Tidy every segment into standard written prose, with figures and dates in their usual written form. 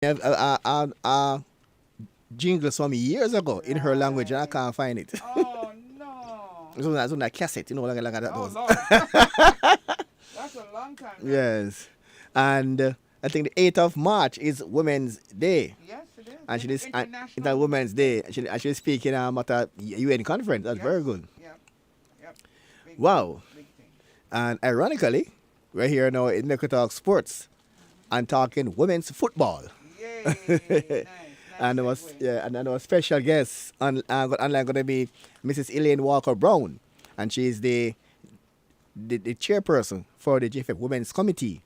a jingle from years ago in her language, and I Right. can't find it. Oh no. It's on that cassette, like that Oh was. Lord. That's a long time now. Yes. And I think the 8th of March is Women's Day. Yes, it is. And she is International International Women's Women's Day. Day. She's speaking at a UN conference. That's Yes. very good. Yep. Yep. Big, big, Wow. big thing. And ironically, we're here now in Make Talk Sports and talking women's football. Yay! Nice, nice And there was segue. yeah, and there was special guest online going to be Mrs. Elaine Walker Brown, and she's the chairperson for the GFF Women's Committee.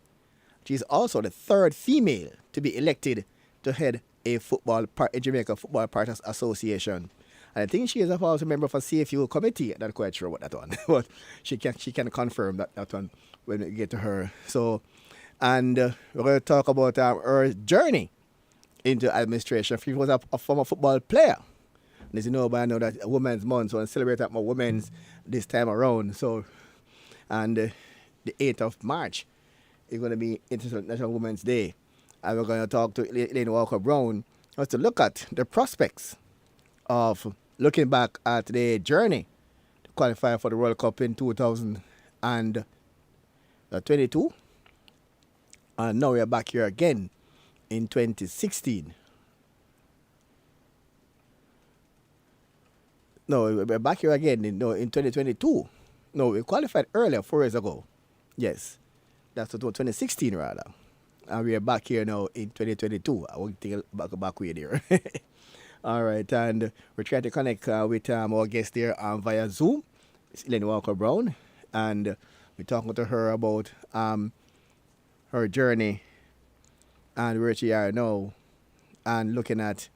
She's also the third female to be elected to head a Jamaica Football Partners Association. And I think she is also a member of a CFU committee. I'm not quite sure what that one, but she can confirm that one when we get to her. So, and we're going to talk about her journey into administration. She was a former football player. And as you know, but I know that Women's Month, so I celebrate that my women's this time around. So, and the 8th of March is going to be International Women's Day. And we're going to talk to Elaine Walker Brown just to look at the prospects of looking back at the journey to qualify for the World Cup in 2022. And now we're back here again in 2016. No, we're back here again in 2022. No, we qualified earlier, 4 years ago. Yes, that's 2016 rather. And we are back here now in 2022. I will take a back way there. All right, and we're trying to connect with our guest there via Zoom. It's Elaine Walker Brown, and we're talking to her about her journey and where she are now, and looking at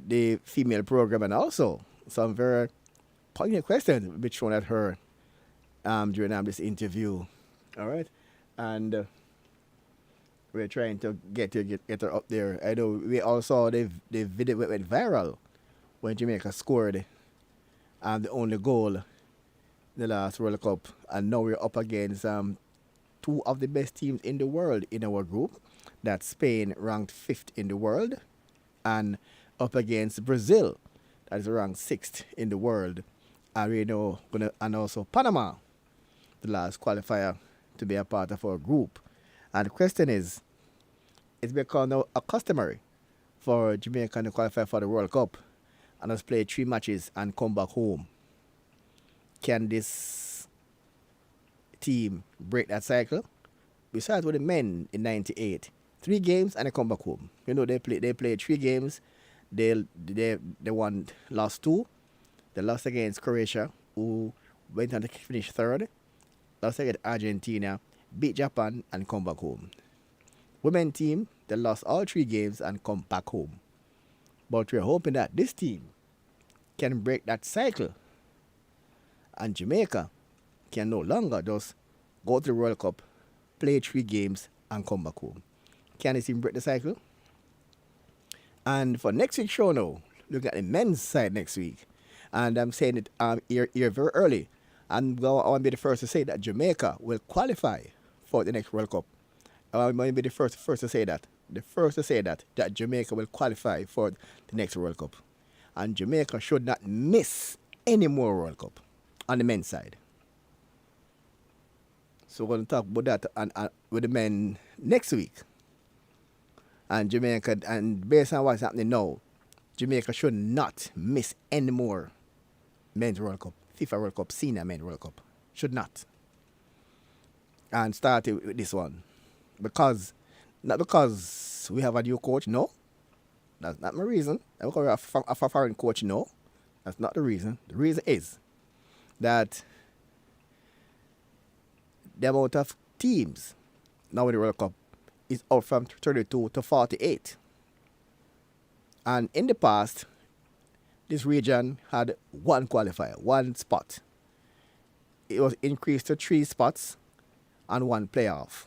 the female program, and also some very poignant questions be thrown at her during this interview. All right, and we're trying to get her up there. I know we all saw the video went viral when Jamaica scored the only goal in the last World Cup, and now we're up against two of the best teams in the world in our group. That's Spain, ranked fifth in the world, and up against Brazil, that is ranked sixth in the world. And we know, and also Panama, the last qualifier to be a part of our group. And the question is, it's become now a customary for Jamaica to qualify for the World Cup and us play 3 matches and come back home. Can this team break that cycle? Besides with the men in '98, 3 games and they come back home. You know they play 3 games. They won lost 2. They lost against Croatia, who went on to finish third. Lost against Argentina, beat Japan and come back home. Women team, they lost all 3 games and come back home. But we're hoping that this team can break that cycle, and Jamaica can no longer just go to the World Cup, play 3 games and come back home. Can this team break the cycle? And for next week's show now, look at the men's side next week. And I'm saying it here very early. And I want to be the first to say that Jamaica will qualify for the next World Cup. I want to be the first to say that. The first to say that Jamaica will qualify for the next World Cup. And Jamaica should not miss any more World Cup on the men's side. So we're going to talk about that with the men next week. And Jamaica, and based on what's happening now, Jamaica should not miss any more men's World Cup, FIFA World Cup, Senior Men World Cup. Should not. And starting with this one. Not because we have a new coach, no. That's not my reason. Not because we have a foreign coach, no. That's not the reason. The reason is that the amount of teams now in the World Cup is up from 32 to 48. And in the past, this region had one qualifier, one spot. It was increased to 3 spots and 1 playoff.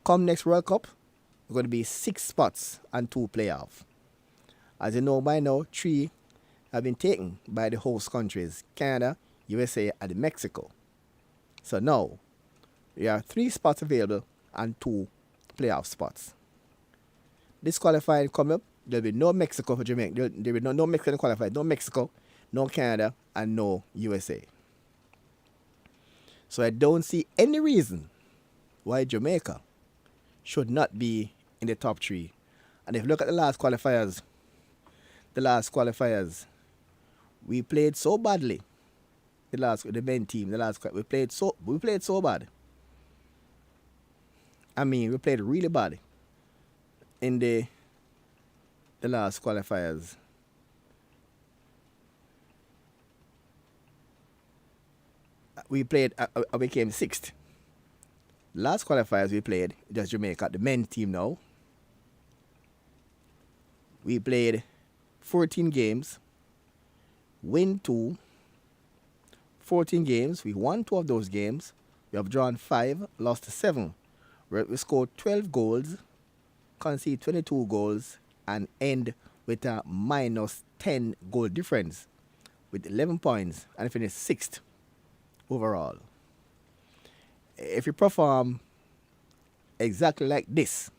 Come next World Cup, it's going to be 6 spots and 2 playoff. As you know by now, 3 have been taken by the host countries, Canada, USA, and Mexico. So now, there are 3 spots available and 2 playoff spots. this qualifying coming up, there'll be no Mexico for Jamaica. There'll be no Mexican qualified. No Mexico, no Canada, and no USA. So I don't see any reason why Jamaica should not be in the top three. And if you look at the last qualifiers, we played so badly. The men team, we played so bad. I mean, we played really bad in the last qualifiers. We came sixth. Last qualifiers we played, just Jamaica, the men team now. We played 14 games, win 2, 14 games. We won 2 of those games. We have drawn 5, lost 7. We scored 12 goals, conceded 22 goals, and end with a minus 10 goal difference with 11 points and finished 6th overall. If you perform exactly like this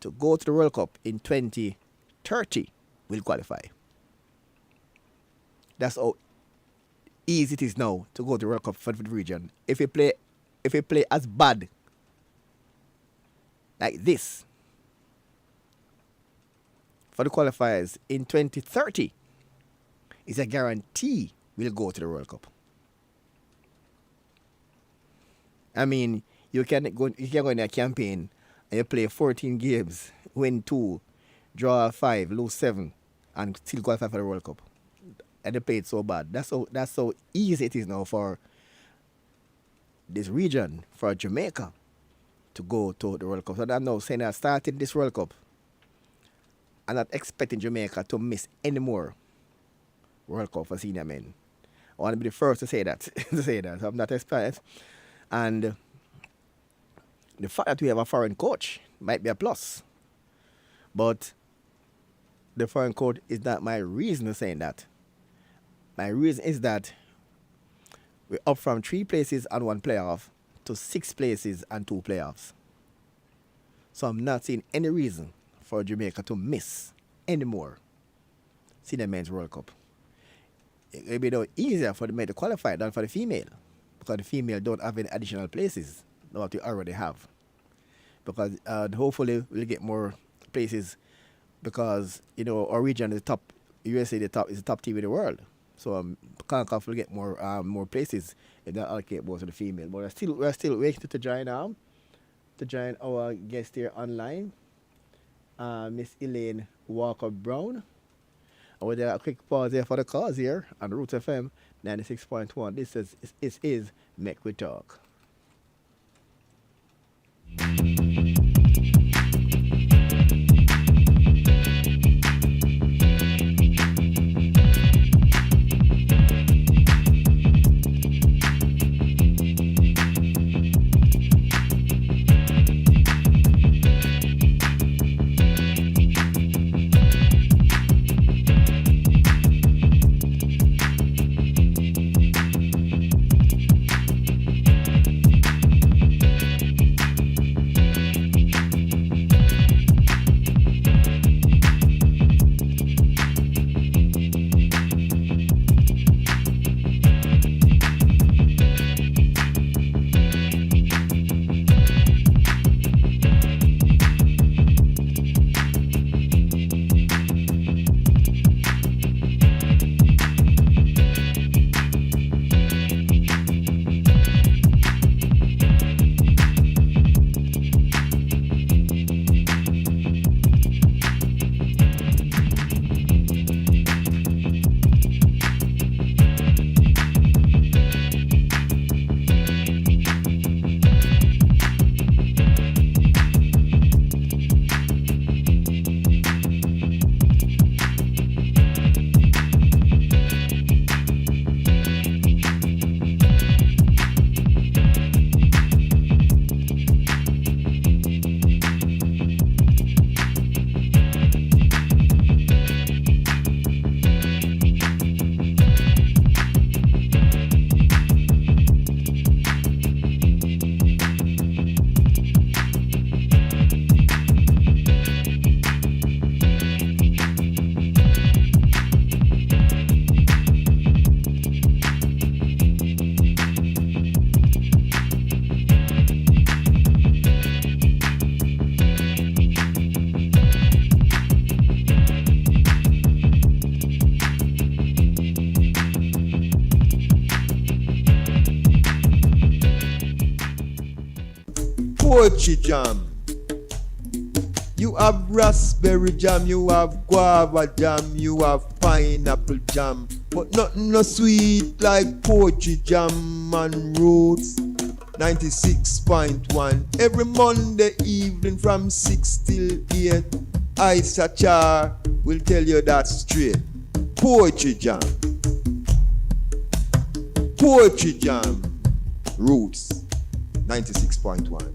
to go to the World Cup in 2030, we'll qualify. That's how easy it is now to go to the World Cup for the region. If you play as bad like this for the qualifiers in 2030, it's a guarantee we'll go to the World Cup. I mean, you can go in a campaign and you play 14 games, win 2, draw 5, lose 7, and still qualify for the World Cup. And they played so bad. That's how easy it is now for this region, for Jamaica, to go to the World Cup. So I'm now saying that starting this World Cup, I'm not expecting Jamaica to miss any more World Cup for senior men. I want to be the first to say that. So I'm not expecting. And the fact that we have a foreign coach might be a plus. But the foreign coach is not my reason for saying that. My reason is that we're up from 3 places and 1 playoff to 6 places and 2 playoffs. So I'm not seeing any reason for Jamaica to miss any more senior men's World Cup. It'll be no easier for the men to qualify than for the female, because the female don't have any additional places than what we already have. Because hopefully we'll get more places, because our region is top. USA is the top team in the world. So CONCACAF will get more places if they allocate more to the female. But we're still waiting to join our guest here online, Miss Elaine Walker Brown. And with a quick pause here for the cause here on Roots FM 96.1. This is Make We Talk. poetry jam. You have raspberry jam, you have guava jam, you have pineapple jam, but nothing no sweet like poetry jam and roots. 96.1 every Monday evening from 6 till 8. Ice Char will tell you that straight. Poetry jam. Poetry jam. Roots 96.1.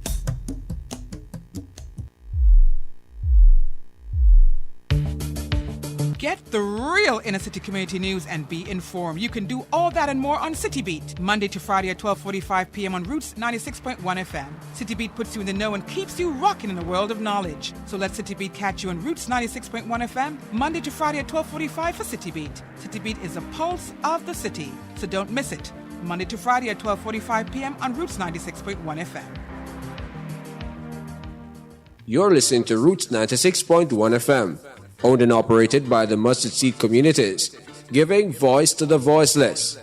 Get the real inner city community news and be informed. You can do all that and more on City Beat, Monday to Friday at 12:45 p.m. on Roots 96.1 FM. City Beat puts you in the know and keeps you rocking in a world of knowledge. So let City Beat catch you on Roots 96.1 FM, Monday to Friday at 12:45 for City Beat. City Beat is the pulse of the city, so don't miss it. Monday to Friday at 12:45 p.m. on Roots 96.1 FM. You're listening to Roots 96.1 FM. Owned and operated by the Mustard Seed Communities, giving voice to the voiceless.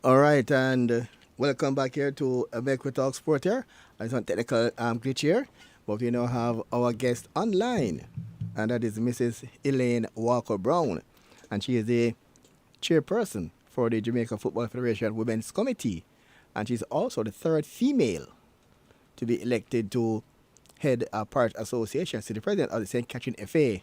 All right, and welcome back here to Make We Talk Sport here. I some technical glitch here, but we now have our guest online, and that is Mrs. Elaine Walker Brown, and she is the chairperson for the Jamaica Football Federation Women's Committee, and she's also the third female to be elected to head a part association, so the president of the St. Catherine FA.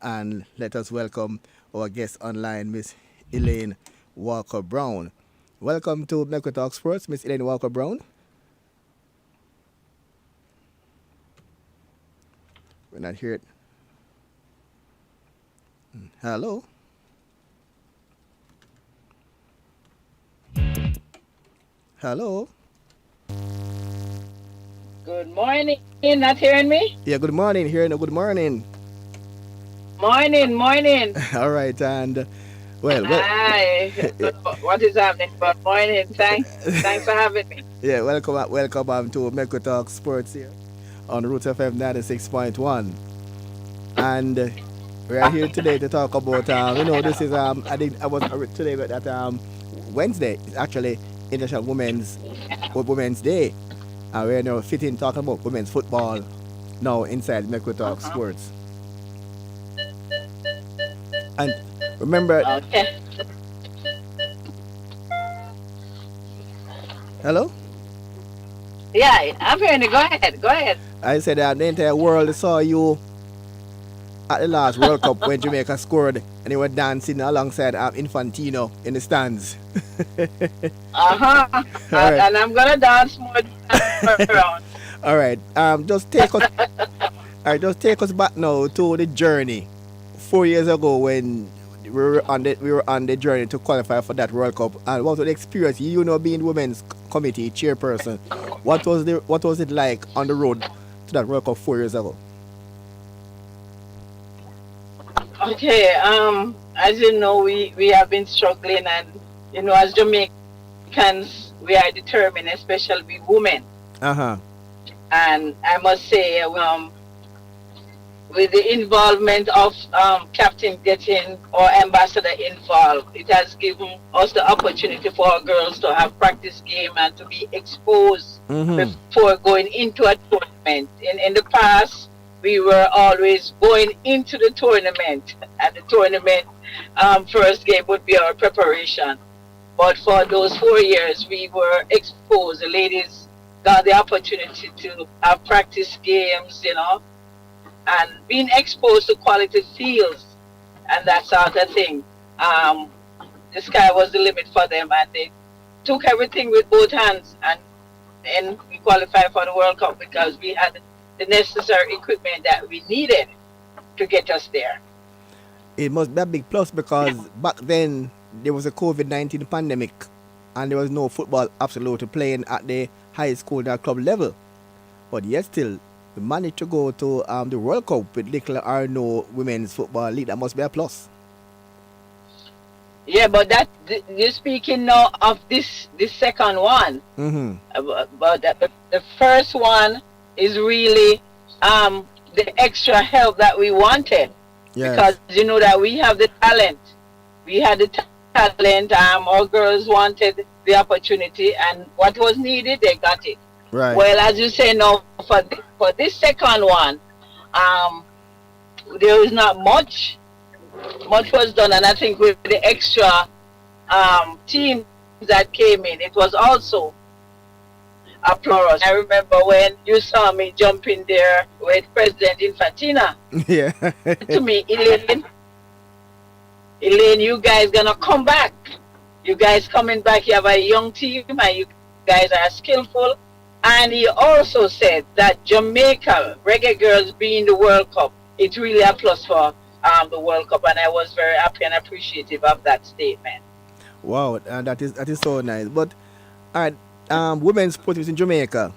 And let us welcome our guest online, Miss Elaine Walker Brown. Welcome to Make We Talk Sports, Miss Elaine Walker Brown. We're not here. Hello. Hello. Good morning. Not hearing me? Yeah, good morning. Here, no, good morning. Morning. All right, and well, Hi. What is happening? Good morning. Thanks for having me. yeah, welcome to Make We Talk Sports here on Roots FM 96.1, and we are here today to talk about this is I think I was today that Wednesday is actually International Women's Day, and we're now fitting talking about women's football now inside Make We Talk Sports. And remember, Okay. hello? Yeah, I'm hearing you. Go ahead. I said that the entire world saw you at the last World Cup when Jamaica scored and they were dancing alongside Infantino in the stands. Uh-huh. Right. And I'm going to dance more around. All right. Just take us back now to the journey 4 years ago when we were on the journey to qualify for that World Cup. And what was the experience? You know, being women's committee chairperson, what was it like on the road to that World Cup 4 years ago? Okay. As you know, we have been struggling, and as Jamaicans, we are determined, especially we women. Uh-huh. And I must say, with the involvement of captain getting or ambassador involved, it has given us the opportunity for our girls to have practice game and to be exposed before going into a tournament. In the past, we were always going into the tournament, and the tournament first game would be our preparation. But for those 4 years, we were exposed. The ladies got the opportunity to have practice games, and being exposed to quality fields and that sort of thing. The sky was the limit for them, and they took everything with both hands, and then we qualified for the World Cup because we had the necessary equipment that we needed to get us there. It must be a big plus because back then there was a COVID-19 pandemic and there was no football absolutely playing at the high school or club level. But yet still, we managed to go to the World Cup with little or no women's football league. That must be a plus. Yeah, but you're speaking now of this second one. But the first one is really the extra help that we wanted. Yes. Because you know that we have the talent. We had the talent. Our girls wanted the opportunity, and what was needed, they got it. Right. Well, as you say now, for this second one, there is not much. Much was done, and I think with the extra team that came in, it was also a plus. I remember when you saw me jumping there with President Infantina. Yeah. To me, Elaine, you guys gonna come back. You guys coming back. You have a young team, and you guys are skillful. And he also said that Jamaica Reggae Girls being the World Cup, it's really a plus for the World Cup, and I was very happy and appreciative of that statement. Wow, that is so nice. But all right, women's sports in Jamaica,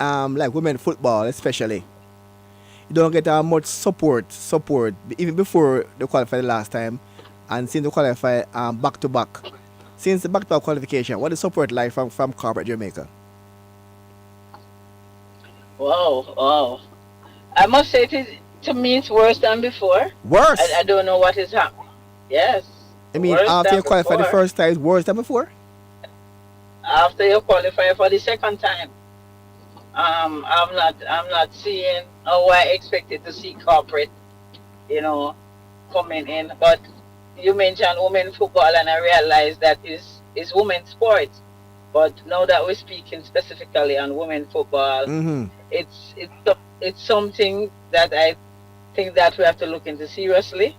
like women's football especially, you don't get much support even before they qualified the last time, and since they qualify back to back. Since the back-to-back qualification, what is support like from corporate Jamaica? Wow. I must say to me it's worse than before. Worse? I don't know what is happening. Yes. I mean, after you qualify the first time, it's worse than before? After you qualify for the second time. I'm not seeing how I expected to see corporate, coming in. But you mentioned women football, and I realized that is women's sports. But now that we're speaking specifically on women football, it's something that I think that we have to look into seriously,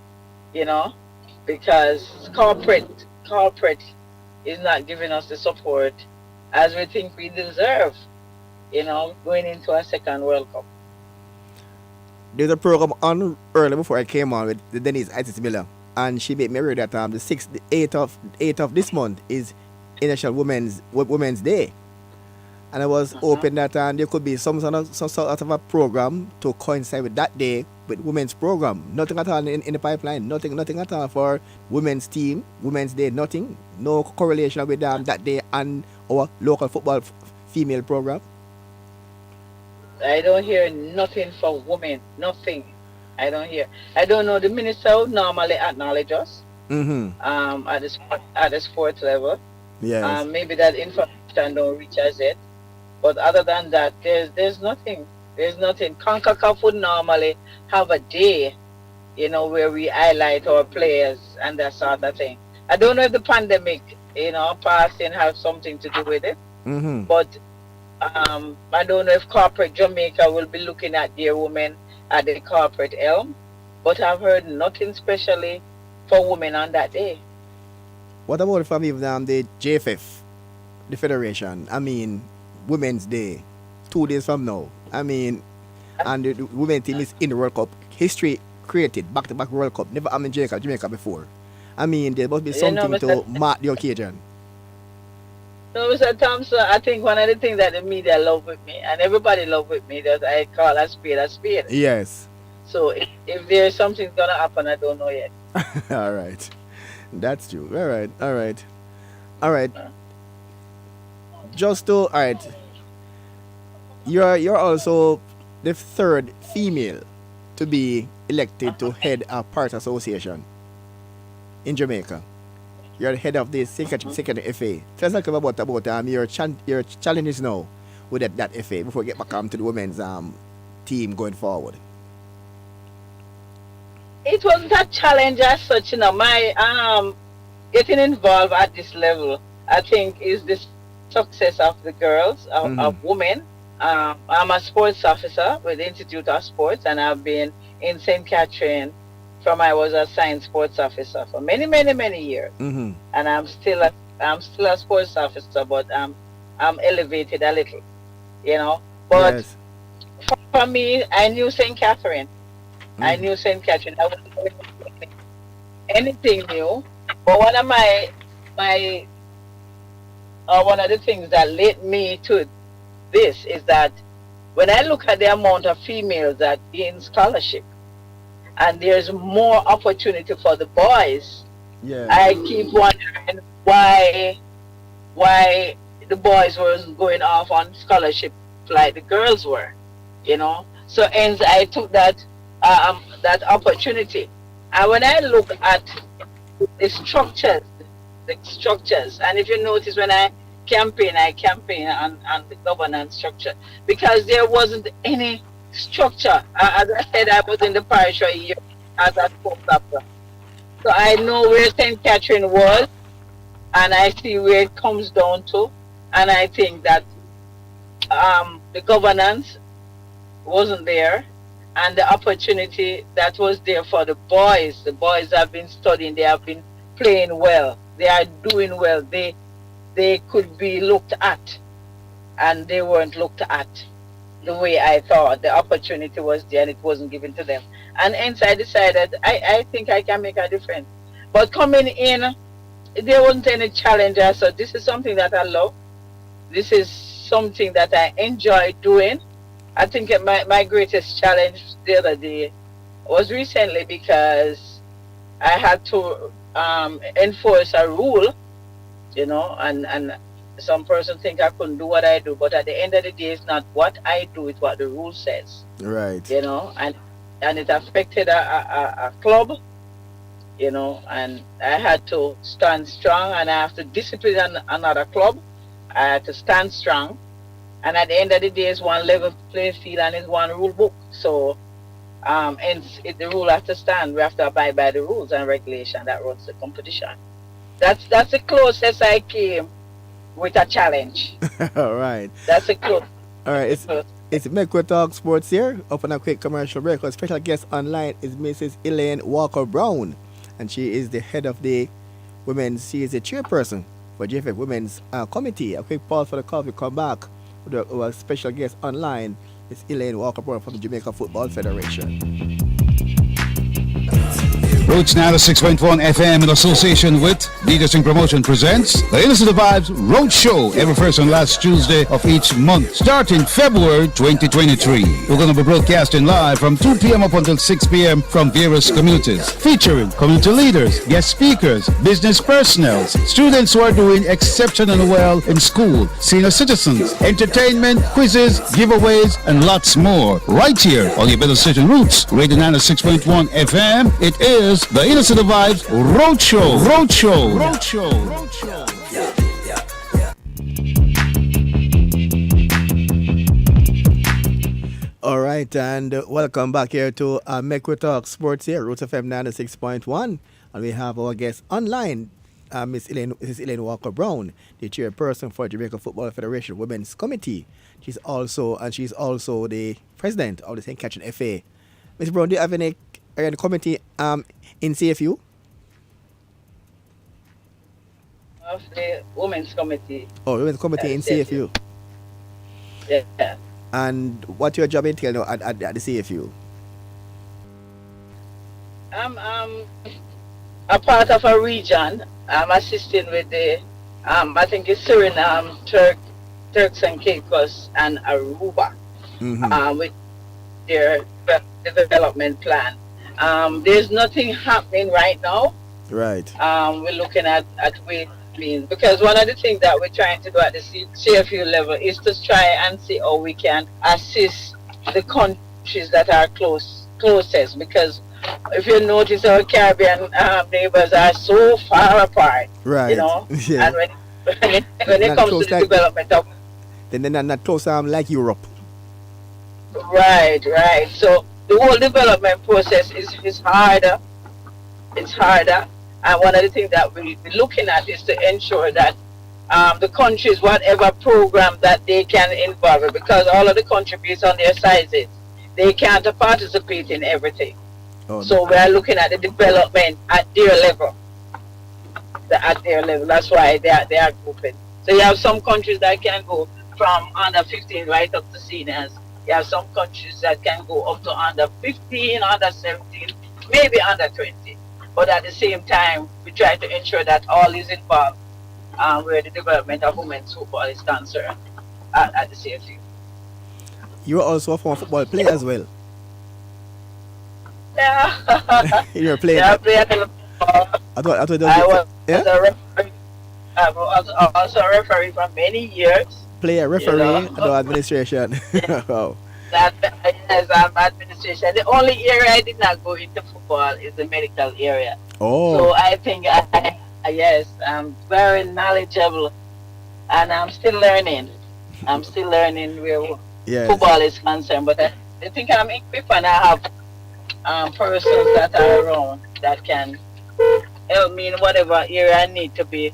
because corporate is not giving us the support as we think we deserve, going into a second World Cup. There's a program on earlier before I came on with Denise Isis Miller, and she made me aware that the 8th of this month is International Women's Day. And I was hoping that there could be some sort of a program to coincide with that day with women's program. Nothing at all in the pipeline. Nothing at all for women's team, Women's Day. Nothing. No correlation with that day and our local football female program. I don't hear nothing for women. Nothing. I don't hear. I don't know. The minister would normally acknowledge us at the sports level. Yes. Maybe that information don't reach us yet. But other than that, there's nothing. There's nothing. CONCACAF would normally have a day, where we highlight our players and that sort of thing. I don't know if the pandemic, passing has something to do with it. But I don't know if corporate Jamaica will be looking at their women at the corporate elm. But I've heard nothing specially for women on that day. What about from even the JFF, the Federation? I mean, Women's Day, 2 days from now. I mean, and the women's team is in the World Cup. History created, back-to-back World Cup. Never happened in Jamaica before. I mean, there must be something to mark the occasion. No, Mr. Thompson, I think one of the things that the media love with me, and everybody love with me, that I call a spade a spade. Yes. So if there's something going to happen, I don't know yet. All right. That's true. All right. You're also the third female to be elected to head a part association in Jamaica? You're the head of the second FA. Tell us a little about your challenges now with that FA before we get back to the women's team going forward. It wasn't a challenge as such, my getting involved at this level, I think, is the success of the girls, of women. I'm a sports officer with the Institute of Sports, and I've been in St. Catherine from I was a science sports officer for many, many, many years. And I'm still a sports officer, but I'm elevated a little, But Yes. for me, I knew St. Catherine. I knew St. Catherine. I wasn't doing anything new. But one of one of the things that led me to this is that when I look at the amount of females that gain scholarship, and there's more opportunity for the boys, Yeah. I keep wondering why the boys were going off on scholarship like the girls were, So hence I took that opportunity. And when I look at the structures, and if you notice when I campaign on the governance structure, because there wasn't any structure. As I said, I was in the parish for a year as a sports officer. So I know where St. Catherine was, and I see where it comes down to, and I think that the governance wasn't there, and the opportunity that was there for the boys have been studying, they have been playing well, they are doing well, they could be looked at, and they weren't looked at the way I thought. The opportunity was there and it wasn't given to them, and hence I decided I think I can make a difference. But coming in, there wasn't any challenge. So this is something that I love, this is something that I enjoy doing. I think my greatest challenge the other day was recently, because I had to enforce a rule, and some person think I couldn't do what I do, but at the end of the day, it's not what I do, it's what the rule says. Right. And it affected a club, and I had to stand strong, and I have to discipline another club. I had to stand strong. And at the end of the day, it's one level playing field and it's one rule book. So, the rule has to stand. We have to abide by the rules and regulation that runs the competition. That's the closest I came with a challenge. All right. That's the close. All right. It's Make Talk Sports here. Up on a quick commercial break. Our special guest online is Mrs. Elaine Walker Brown, and she is the head of the women's. She is the chairperson for JFF Women's Committee. A quick pause for the call. We come back. Our special guest online is Elaine Walker Brown from the Jamaica Football Federation. Roots 96.1 FM in association with Leaders in Promotion presents the Innocent Vibes Road Show every first and last Tuesday of each month, starting February 2023. We're going to be broadcasting live from 2 p.m. up until 6 p.m. from various communities, featuring community leaders, guest speakers, business personnel, students who are doing exceptionally well in school, senior citizens, entertainment, quizzes, giveaways, and lots more. Right here on your better station Roots, Radio 96.1 FM. It is the Innocent Vibes Roadshow. All right, and welcome back here to Make Talk Sports here, Roots FM 96.1. And we have our guest online, Mrs. Elaine Walker Brown, the chairperson for Jamaica Football Federation Women's Committee. She's also the president of the St. Catherine FA. Ms. Brown, do you have any committee in CFU? Of the Women's Committee. Oh, Women's Committee in CFU. Yeah. And what your job entail now at the CFU? I'm a part of a region. I'm assisting with the, I think it's Suriname, Turks and Caicos, and Aruba, with their development plan. There's nothing happening right now. Right. We're looking at ways, because one of the things that we're trying to do at the CFU level is to try and see how we can assist the countries that are close closest, because if you notice, our Caribbean neighbors are so far apart, Right. you know. Yeah. And when it Not comes to close the like- development of Then they're not close like Europe. right. So the whole development process is harder. It's harder, and one of the things that we'll be looking at is to ensure that the countries, whatever program that they can involve in, because all of the countries based on their sizes, they can't participate in everything. Oh, So we are looking at the development at their level. At their level, that's why they are grouping. So you have some countries that can go from under 15 right up to seniors. You have some countries that can go up to under 15, under 17, maybe under 20. But at the same time, we try to ensure that all is involved where the development of women's football is concerned at the CFU. You were also a former football player as well. Yeah. You were playing. Yeah, I played a little football. I thought I was yeah? a referee. I was also a referee for many years. Player, referee, You know. no administration. Wow. That, yes, I'm administration. The only area I did not go into football is the medical area. Oh. So I think yes, I'm very knowledgeable, and I'm still learning. I'm still learning where Yes. football is concerned. But I think I'm equipped, and I have persons that are around that can help me in whatever area I need to be.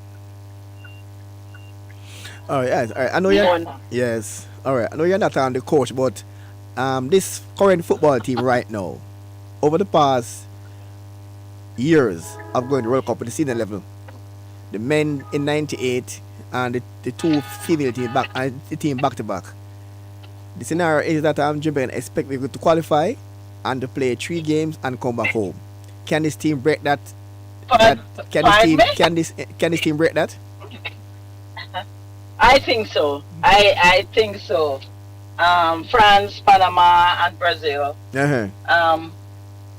All right, yes. All right. I know you're. More. Yes. All right. I know you're not the coach, but this current football team right now, over the past years of going to World Cup at the senior level, the men in '98 and the two female team back and the team back to back. The scenario is that Jamaica expect people to qualify and to play 3 games and come back home. Can this team break that? Can this team break that? I think so. I think so. France, Panama, and Brazil. Uh-huh.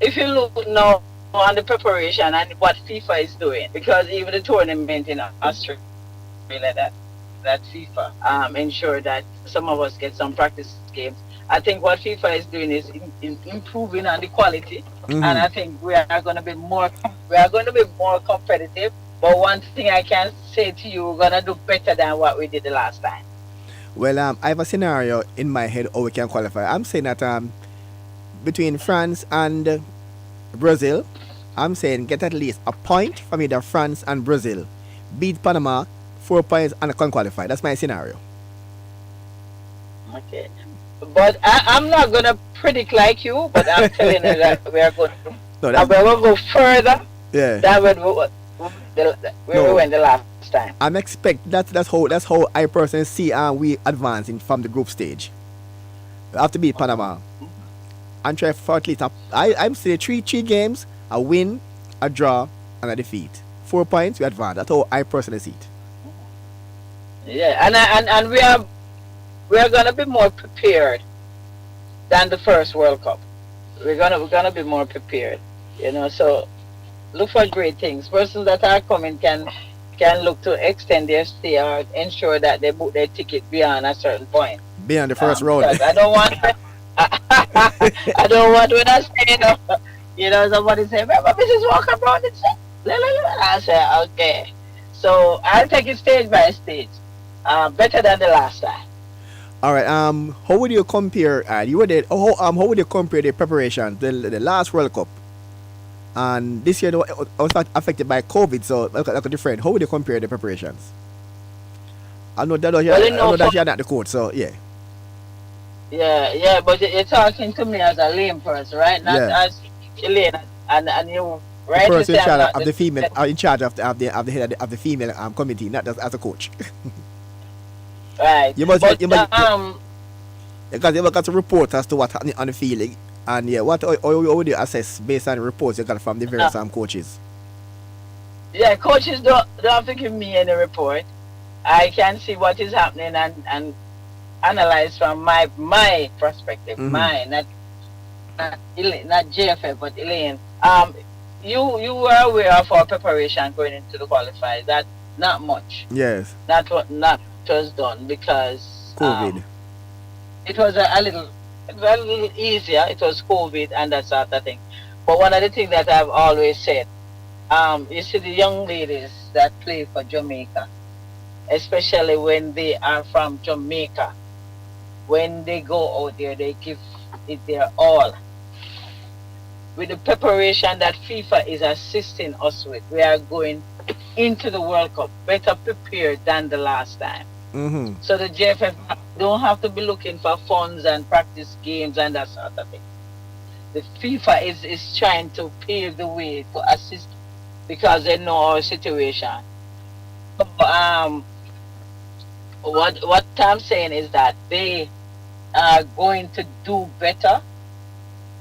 If you look now on the preparation and what FIFA is doing, because even the tournament in Australia, that FIFA ensure that some of us get some practice games. I think what FIFA is doing is improving on the quality, and I think we are going to be more competitive. But one thing I can say to you, we're gonna do better than what we did the last time. Well, I have a scenario in my head how we can qualify. I'm saying that between France and Brazil, I'm saying get at least a point from either France and Brazil, beat Panama, 4 points, and can qualify. That's my scenario. Okay, but I'm not gonna predict like you, but I'm telling you that we are going to go further Yeah. than where we went the last time. I'm expect that's how I personally see we advancing from the group stage. We have to beat Panama and try for at least I'm saying three games, a win, a draw, and a defeat. 4 points, we advance. That's how I personally see it. Yeah, and we are gonna be more prepared than the first World Cup. We're gonna be more prepared, you know. So look for great things. Persons that are coming can look to extend their stay or ensure that they book their ticket beyond a certain point. Beyond the first round. I don't want I don't want when I say you know, somebody say, remember Mrs. Walker brought it? I say, okay. So I'll take it stage by stage. Better than the last time. All right. How would you compare? You were there. How would you compare the preparation, the last World Cup, and this year was not affected by COVID, so like different. How would you compare the preparations? I know that you're not the coach, so yeah. Yeah, but you're talking to me as a lame person, right? Not as Elaine and you, right? The person in charge of the female, in charge of the head of the female committee, not as a coach. Right. Because you got to report as to what's happening on the field, and how would you assess based on the reports you got from the various coaches? Yeah, coaches don't have to give me any report. I can see what is happening and analyze from my perspective, mine, not JFF, but Elaine. You were aware of our preparation going into the qualifiers. That not much. Yes. Not was done because COVID. It was a little It was a little easier. It was COVID and that sort of thing. But one of the things that I've always said, you see the young ladies that play for Jamaica, especially when they are from Jamaica, when they go out there, they give it their all. With the preparation that FIFA is assisting us with, we are going into the World Cup better prepared than the last time. Mm-hmm. So the JFF don't have to be looking for funds and practice games and that sort of thing. The FIFA is trying to pave the way to assist because they know our situation. What I'm saying is that they are going to do better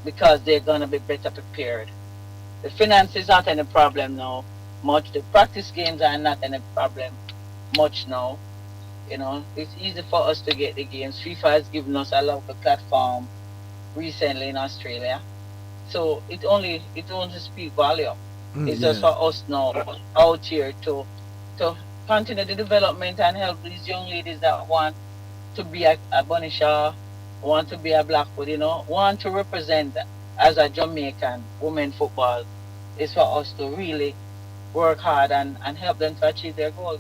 because they're going to be better prepared. The finances aren't any problem now much. The practice games are not any problem much now. You know, it's easy for us to get the games. FIFA has given us a lot of the platform recently in Australia. So it only speaks volume. It's just for us now out here to continue the development and help these young ladies that want to be a Bunny Shaw, want to be a Blackwood, you know, want to represent as a Jamaican women football. It's for us to really work hard and help them to achieve their goals.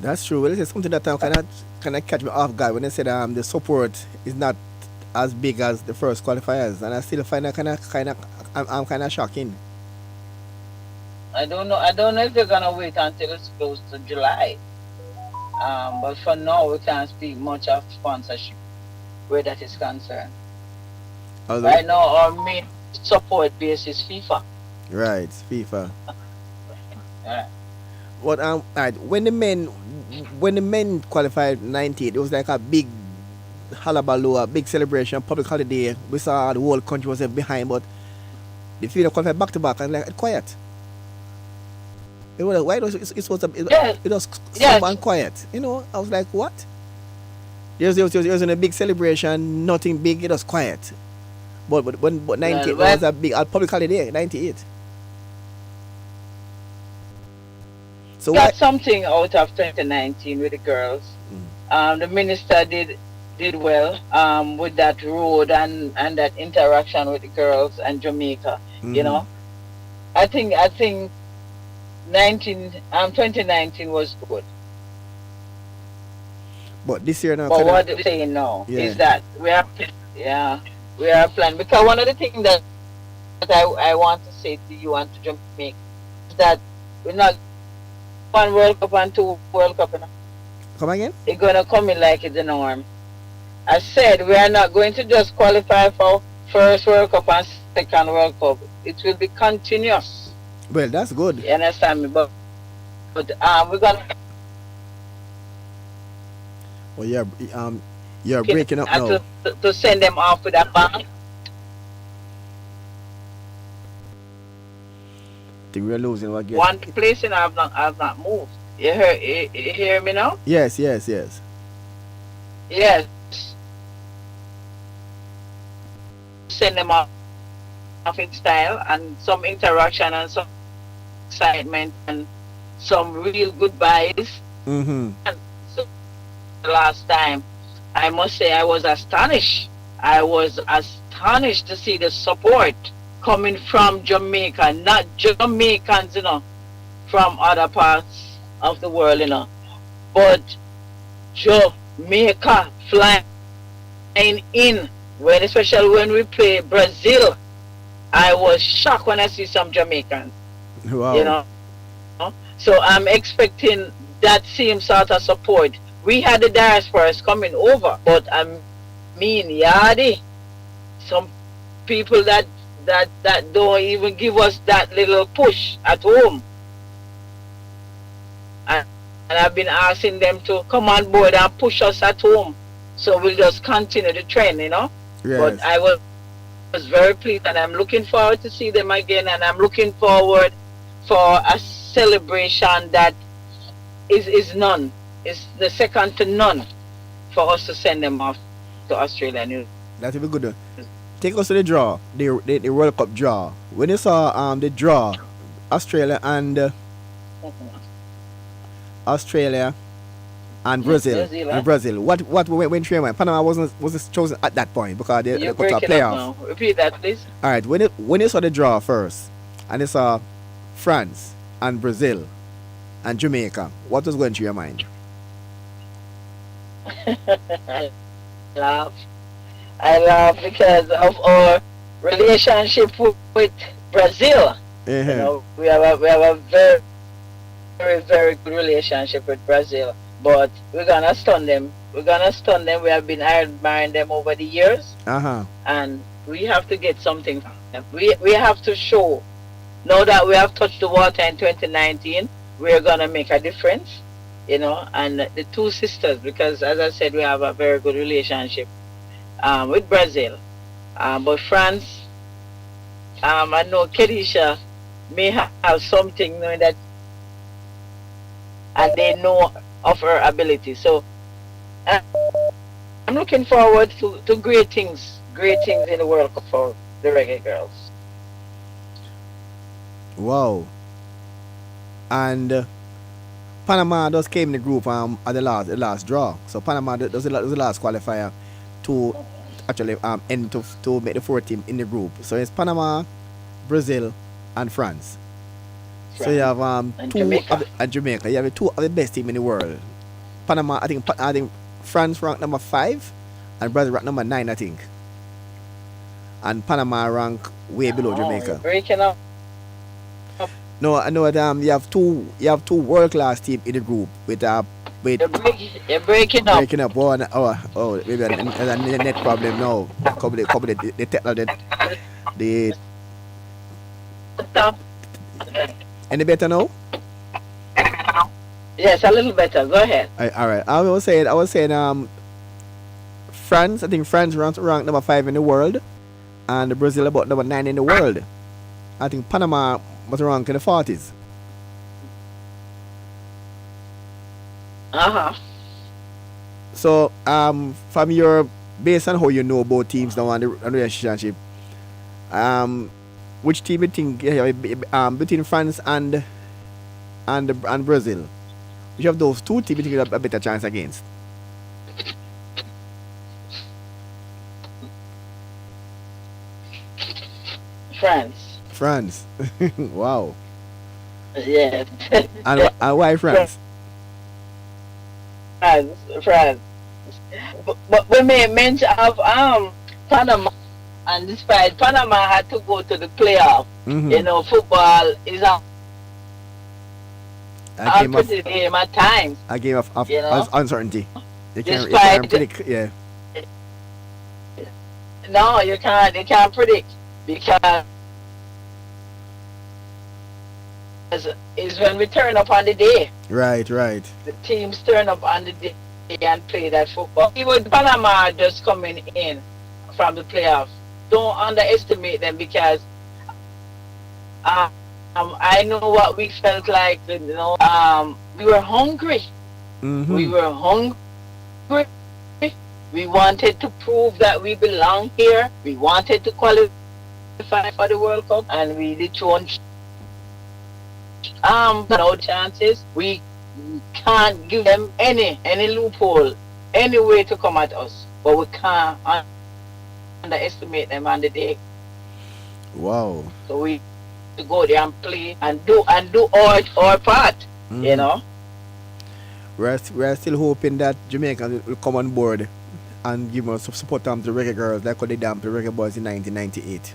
That's true. Well, this is something that kind of catch me off guard when they said the support is not as big as the first qualifiers, and I still find that I'm kind of shocking. I don't know if they're gonna wait until it's close to July. But for now, we can't speak much of sponsorship where that is concerned. Although, Right now, our main support base is FIFA. right, FIFA. Yeah. But right, when the men qualified 98, it was like a big hullabaloo, a big celebration, public holiday. We saw the whole country was behind, but the FIFA qualified back to back and like quiet. It was why it was it was sober and quiet. You know, I was like, what? There was a big celebration, nothing big. It was quiet. But 98 was a big public holiday. 98. So Got something out of 2019 with the girls. The minister did well with that road and that interaction with the girls and Jamaica. You know, I think 2019 was good. But this year now. But what they're saying now is that we are planning, because one of the things that I want to say to you and to Jamaica is that we're not one World Cup and two World Cup. Come again? It's gonna come in like it's the norm. I said we are not going to just qualify for first World Cup and second World Cup. It will be continuous. Well, that's good. You understand me? But we're gonna. Well, you're breaking up now. To send them off with a bang. I think we're losing again. One place and I've not moved. You hear me now? Yes. Yes. Send them off in style and some interaction and some excitement and some real goodbyes. And so the last time, I must say I was astonished. I was astonished to see the support coming from Jamaica, not Jamaicans, you know, from other parts of the world, you know, but Jamaica flying in, especially when we play Brazil. I was shocked when I see some Jamaicans. Wow. You know, so I'm expecting that same sort of support. We had the diasporas coming over, but I mean, Yadi, some people that don't even give us that little push at home. And I've been asking them to come on board and push us at home. So we'll just continue the trend, you know. Yes. But I was very pleased, and I'm looking forward to see them again, and I'm looking forward for a celebration that is none. It's the second to none for us to send them off to Australia. That will be good. Take us to the draw, the World Cup draw. When you saw the draw, Australia and Brazil. Brazil, huh? And Brazil. What when through your mind? Panama was chosen at that point because they You're got to a breaking up playoff. now. Repeat that, please. All right, when you saw the draw first, and you saw France and Brazil and Jamaica, what was going through your mind? Laugh. I laugh because of our relationship with Brazil. You know, we have a very, very, very good relationship with Brazil. But we're gonna stun them. We're gonna stun them. We have been admiring them over the years, and we have to get something from them. We have to show. Now that we have touched the water in 2019, we're gonna make a difference. You know, and the two sisters, because as I said, we have a very good relationship with Brazil. But France, I know Kedisha may have something knowing that, and they know of her ability. So I'm looking forward to great things in the World Cup for the Reggae Girls. Wow. And Panama just came in the group at the last draw. So Panama was the last qualifier to actually end to make the fourth team in the group. So it's Panama, Brazil, and France. So you have Jamaica. You have two of the best team in the world. Panama, I think France ranked number 5, and Brazil ranked number 9, I think. And Panama rank way below Jamaica. You're breaking up. No, I know that you have two world class teams in the group with you're breaking up. Breaking up. Maybe a net problem now. The any better now? Yes, a little better. Go ahead. All right. I was saying France. I think France ranked number 5 in the world, and Brazil about number 9 in the world. I think Panama was ranked in the 40s. So from your based on how you know about teams now and the relationship, which team you think between France and Brazil, which of those two teams you think you have a better chance against? France. Wow. Yes. And why France? France. But we may mention of Panama, and despite Panama had to go to the playoff, you know, football is a game at times. A game of uncertainty. You can't predict. Yeah. No, you can't predict, because is when we turn up on the day. Right. The teams turn up on the day and play that football. Even Panama just coming in from the playoffs, don't underestimate them, because I know what we felt like. You know, we were hungry. We were hungry. We wanted to prove that we belong here. We wanted to qualify for the World Cup, and we did no chances. We can't give them any loophole, any way to come at us, but we can't underestimate them on the day. Wow. So we to go there and play and do our part. You know. We're still hoping that Jamaica will come on board and give us support to the Reggae Girls like what they did to the Reggae Boys in 1998.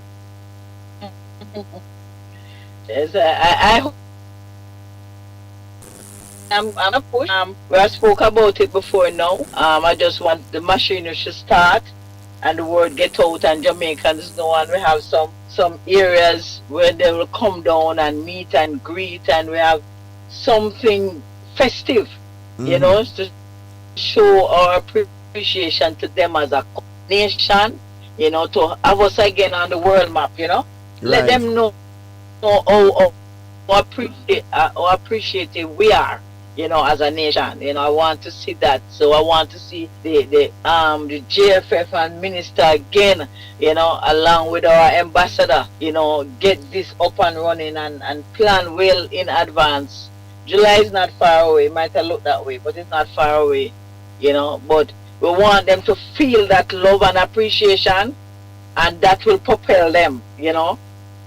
Yes, I hope. I'm a push. We spoke about it before now. I just want the machinery to start and the word get out, and Jamaicans know, and we have some areas where they will come down and meet and greet, and we have something festive, you know, to show our appreciation to them as a nation, you know, to have us again on the world map, you know. Right. Let them know how appreciative we are, you know, as a nation. You know, I want to see that. So I want to see the JFF and minister again, you know, along with our ambassador, you know, get this up and running and plan well in advance, July is not far away. It might have looked that way, but it's not far away, you know. But we want them to feel that love and appreciation, and that will propel them, you know.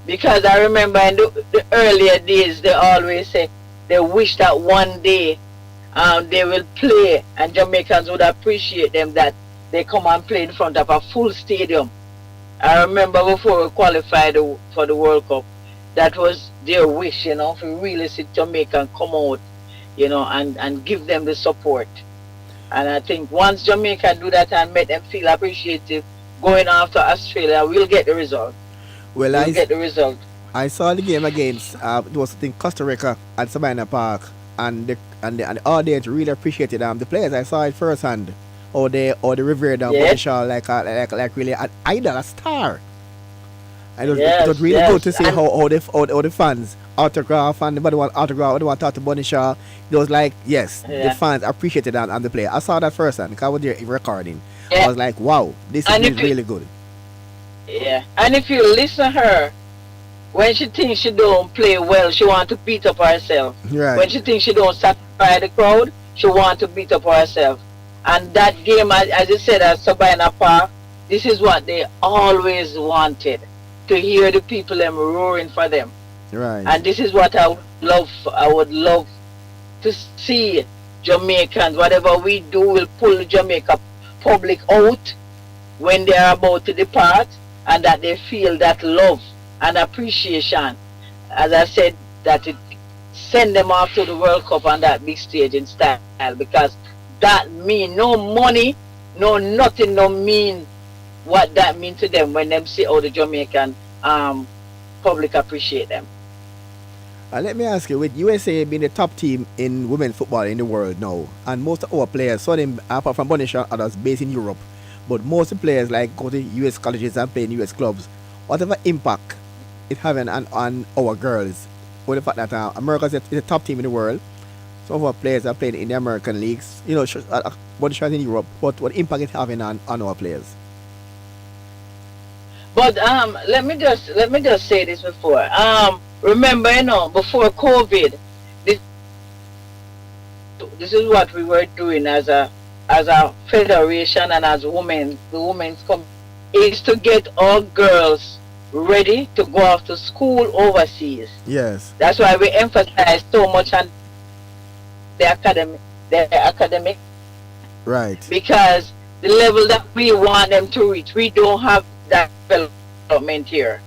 Because I remember in the earlier days, they always say they wish that one day they will play and Jamaicans would appreciate them, that they come and play in front of a full stadium. I remember before we qualified for the World Cup, that was their wish, you know, to really see Jamaica come out, you know, and give them the support. And I think once Jamaica do that and make them feel appreciative, going after Australia, we'll get the result. Well, we'll get the result. I saw the game against it was in Costa Rica at Sabina Park, and the audience really appreciated the players. I saw it firsthand. Or they revered Bonishaw like really an idol, a star. And it was really good to see how the fans autograph, and everybody want autograph, everybody want to talk to Bonishaw. It was like, the fans appreciated and the player. I saw that firsthand because I was there recording. I was like, wow, this is really good. Yeah, and if you listen to her, when she thinks she don't play well, she want to beat up herself. Right. When she thinks she don't satisfy the crowd, she want to beat up herself. And that game, as you said, at Sabina Park, this is what they always wanted, to hear the people them roaring for them. Right. And this is what I would love to see Jamaicans, whatever we do, will pull Jamaica public out when they are about to depart, and that they feel that love and appreciation. As I said, that it send them off to the World Cup on that big stage in style, because that mean no money, no nothing, no mean what that mean to them when them see how the Jamaican public appreciate them. Let me ask you, with USA being the top team in women's football in the world now, and most of our players, so them apart from Bonishaw and others based in Europe, but most of the players like go to US colleges and play in US clubs, whatever impact it having on our girls, with the fact that America is the top team in the world, some of our players are playing in the American leagues, you know, Bonishaw in Europe, what impact it having on our players? But let me just say this before. Remember, you know, before COVID, this is what we were doing as a federation and as women, the women's committee, is to get our girls ready to go off to school overseas. Yes. That's why we emphasize so much on the academic. Right. Because the level that we want them to reach, we don't have that development here.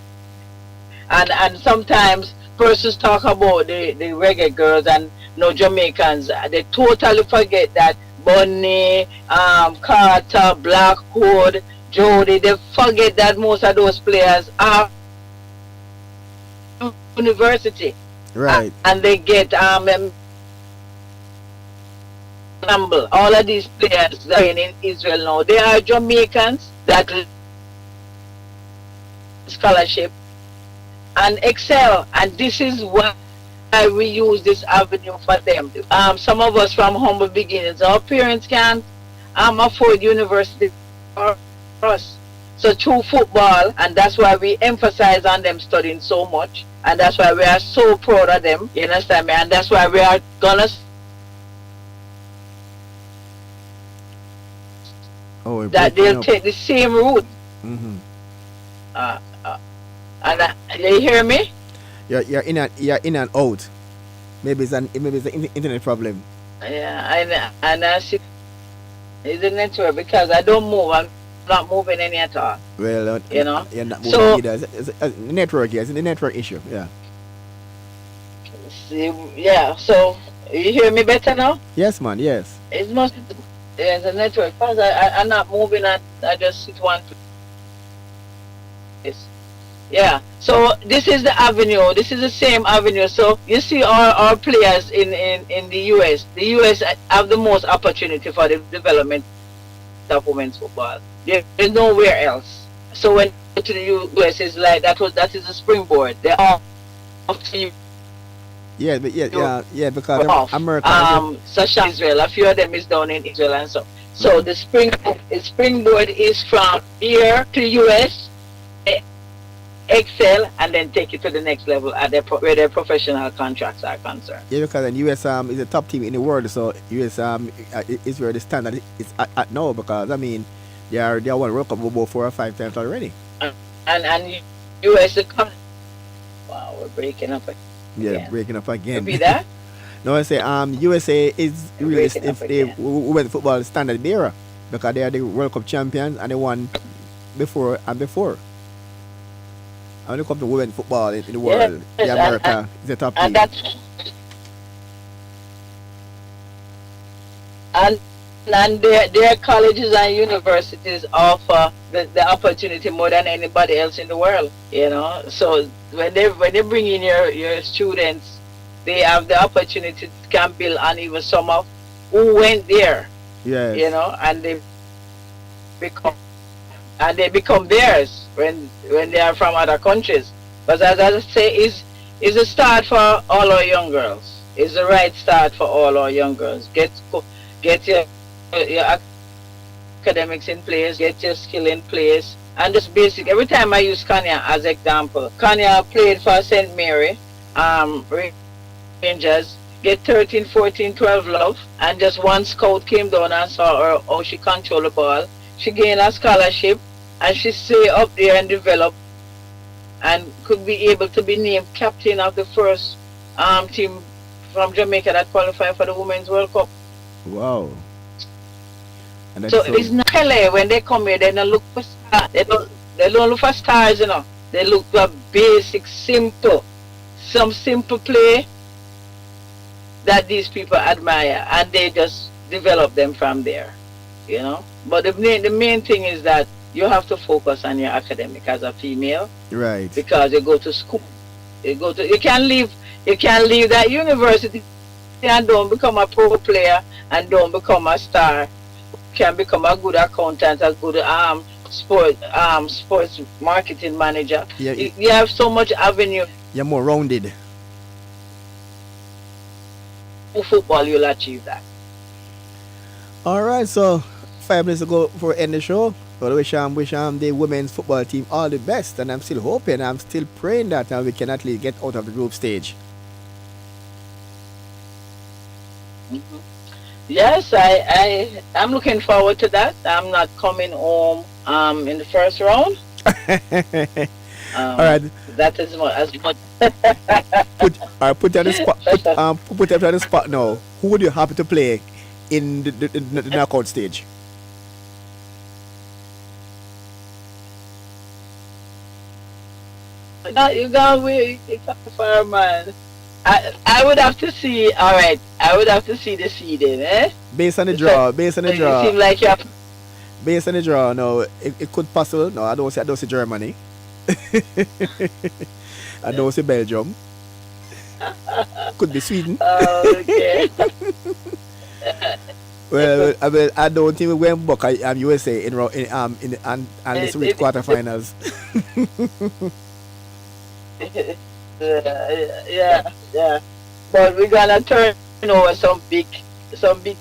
And sometimes persons talk about the reggae girls and no Jamaicans. They totally forget that Bunny, Carter, Blackwood, Jody, they forget that most of those players are university. Right. And they get all of these players that are in Israel now, they are Jamaicans that scholarship and excel, and this is why we use this avenue for them. Some of us from humble beginnings, our parents can't afford university for us. So through football, and that's why we emphasize on them studying so much, and that's why we are so proud of them, you understand me, and that's why we are gonna that they'll take the same route. Mm-hmm. And you hear me? You're in and out. Maybe it's an internet problem. Yeah, and I see it's the network, because I don't move. I'm not moving any at all. Well, you know. You're not moving either. It's the network. Yes, it's the network issue. Yeah. Yeah. So you hear me better now? Yes, man. Yes. It's must. There's a network, because I'm not moving, and I just sit one place. Yeah, so this is the avenue. This is the same avenue. So you see our players in the US. The US have the most opportunity for the development of women's football. There's nowhere else. So when you go to the US, it's like that is a springboard. They are off to you. Yeah, but yeah, because America. Such as Israel, a few of them is down in Israel and so. So the springboard is from here to US. excel and then take it to the next level at where their professional contracts are concerned. Yeah, because the US is a top team in the world, so US is where the standard is at now. Because I mean, they are won World Cup about 4 or 5 times already. And US is coming. Wow, we're breaking up again. Yeah, breaking up again. Repeat that. No, I say USA is really if the women's football standard bearer because they are the World Cup champions and they won before and before. And when it comes to women's football in the world, Yes, America is the top and team. And their colleges and universities offer the opportunity more than anybody else in the world, you know. So when they bring in your students, they have the opportunity to can build on even some of who went there, Yes. you know, and they become theirs when they are from other countries. But as I say, is a start for all our young girls. It's the right start for all our young girls. Get your academics in place, get your skill in place, and just basic. Every time I use Kanya as example, Kanya played for St. Mary, Rangers, get 13, 14, 12 love, and just one scout came down and saw her how she controlled the ball. She gained a scholarship, and she stayed up there and developed, and could be able to be named captain of the first team from Jamaica that qualified for the Women's World Cup. Wow. And So it's not LA when they come here. They don't look for stars. They don't look for stars, you know. They look for basic, some simple play that these people admire, and they just develop them from there, you know. But the main thing is that you have to focus on your academic as a female, right? Because you go to school, you can't leave that university and don't become a pro player and don't become a star. Can become a good accountant, a good sports marketing manager. Yeah, you have so much avenue. You're more rounded. Football, you'll achieve that. All right, so 5 minutes ago before end the show, well, wish the women's football team all the best, and I'm still hoping, I'm still praying that we can at least get out of the group stage. Mm-hmm. Yes, I'm looking forward to that. I'm not coming home in the first round. All right. That is as much. Put you on the spot. Put you on the spot now. Who would you happy to play in the knockout stage? No, you got wait. Far, man. I would have to see. All right, I would have to see the seeding, eh? Based on the draw. It seems like you have. Based on the draw, no, it could possible. No, I don't see Germany. I don't see Belgium. Could be Sweden. Oh, okay. Well, I don't think we went back. I'm USA in this week quarterfinals. Yeah. But we're gonna turn over some big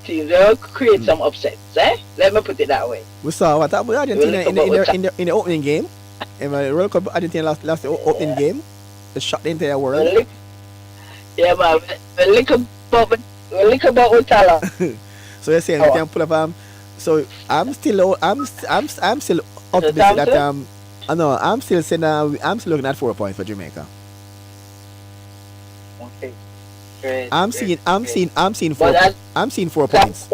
teams. We'll create some upsets, eh? Let me put it that way. We saw what happened with Argentina in the opening game. In the World Cup, Argentina lost the opening game. They shot the entire world. Yeah, but we'll link about with talent. So you're saying we can pull up so I'm still optimistic that no, I'm still saying I'm still looking at 4 points for Jamaica. Okay. Great. I'm seeing 4 points.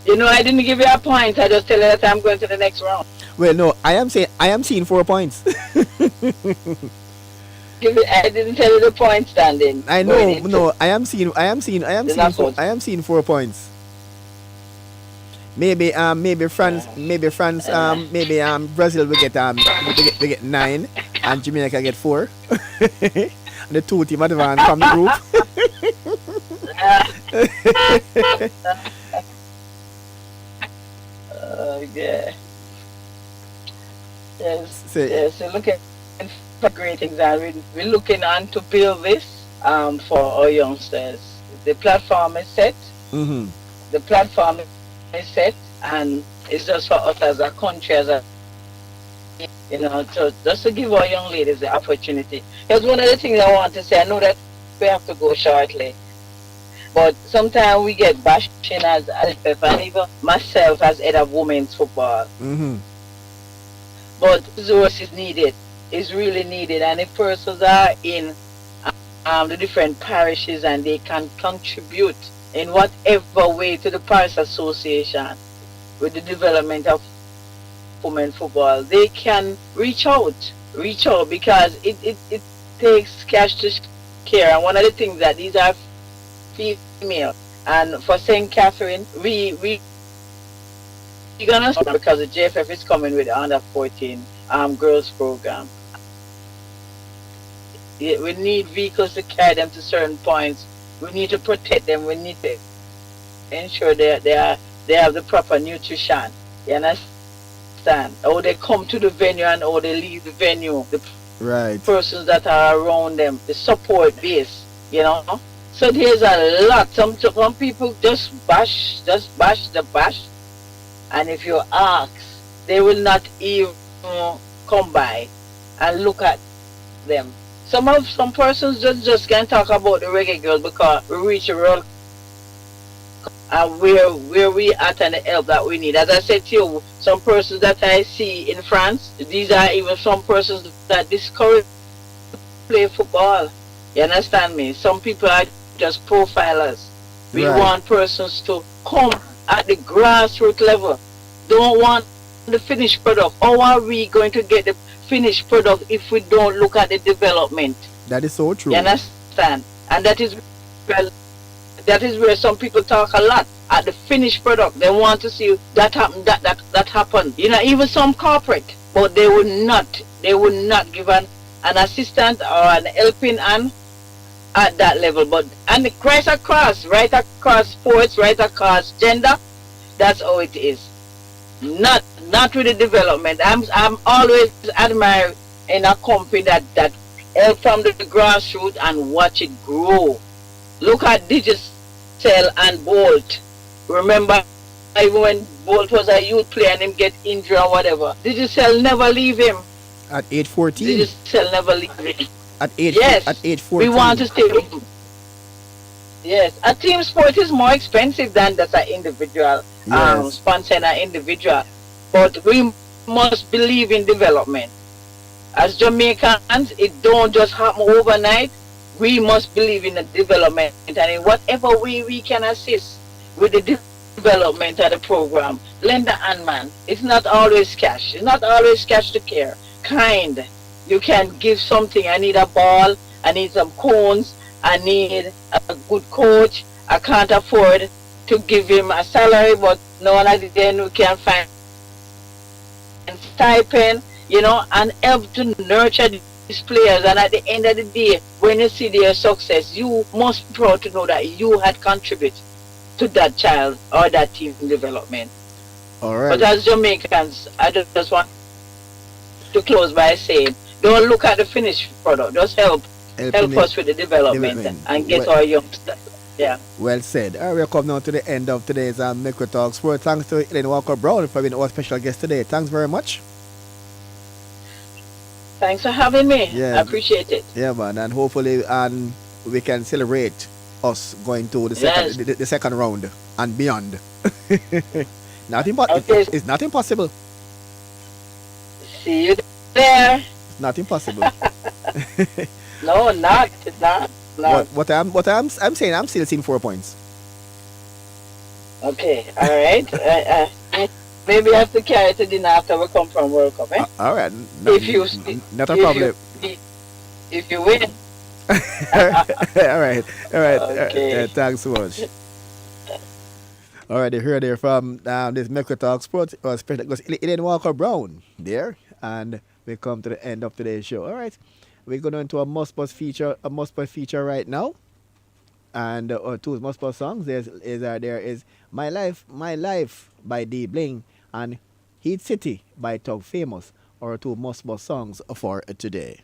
You know, I didn't give you a point. I just tell you that I'm going to the next round. Well, no, I am seeing 4 points. I didn't tell you the point standing. I know, no, I am seeing 4 points. Maybe France, maybe Brazil will get 9 and Jamaica get 4. And the 2 team advance from the group. Yeah. Yes, we're looking for great things, and we're looking on to build this for our youngsters. The platform is set. Mm-hmm. The platform is set, and it's just for us as a country, just to give our young ladies the opportunity. Because one of the things I want to say, I know that we have to go shortly, but sometimes we get bashing as FF, and even myself as head of women's football. Mm-hmm. But resource is needed, is really needed, and if persons are in the different parishes and they can contribute in whatever way to the parish association with the development of women football, they can reach out because it takes cash to care. And one of the things that these are female, and for St. Catherine, we gonna start because the JFF is coming with the under 14 girls program. We need vehicles to carry them to certain points. We need to protect them. We need to ensure they have the proper nutrition. You understand? Or they come to the venue and or they leave the venue. The Right. persons that are around them, the support base. So there's a lot. Some people just bash the bash, and if you ask, they will not even come by and look at them. Some persons just can't talk about the reggae girls because we reach a real and where we at and the help that we need. As I said to you, some persons that I see in France, these are even some persons that discourage play football. You understand me? Some people are just profilers. We Right. want persons to come at the grassroots level. Don't want the finished product. How are we going to get the finished product if we don't look at the development? That is so true. You understand? And that is where some people talk a lot at the finished product. They want to see that happen, that happen. Even some corporate, but they would not give an assistant or an helping hand at that level. But and right across sports, right across gender, that's how it is. Not with the development. I'm always admire in a company that help from the grassroots and watch it grow. Look at Digicel and Bolt. Remember, even when Bolt was a youth player and him get injured or whatever, Digicel never leave him. At age 14. Digicel never leave him. At age 14. We want to stay with him. Yes, a team sport is more expensive than just an individual Yes. sponsoring an individual. But we must believe in development. As Jamaicans, it don't just happen overnight. We must believe in the development, and in whatever way we can assist with the development of the program. Lend a hand, man. It's not always cash. It's not always cash to care. Kind. You can give something. I need a ball. I need some cones. I need a good coach. I can't afford to give him a salary, but no one at the end we can find a stipend, and help to nurture these players. And at the end of the day, when you see their success, you must be proud to know that you had contributed to that child or that team development. All right. But as Jamaicans, I just want to close by saying, don't look at the finished product. Just help us with the development and get our youngsters. Yeah. Well said. All right, we're coming on to the end of today's Micro Talk Sport. Thanks to Elaine Walker-Brown for being our special guest today. Thanks very much. Thanks for having me. Yeah. I appreciate it. Yeah, man. And hopefully we can celebrate us going to the second, the second round and beyond. Okay. It's not impossible. See you there. It's not impossible. No, it's not. What I'm saying, I'm still seeing 4 points. Okay, all right. Maybe I have to carry it to dinner after we come from World Cup, eh? All right. Not a if problem. If you win. all right. Okay. Thanks so much. All right, you heard there from this Micro Talk Sports, especially because Elaine Walker-Brown there, and we come to the end of today's show. All right, we're going into a Must feature right now, and two Must songs. There is My Life by D Bling and Heat City by Tug Famous, or two Must songs for today.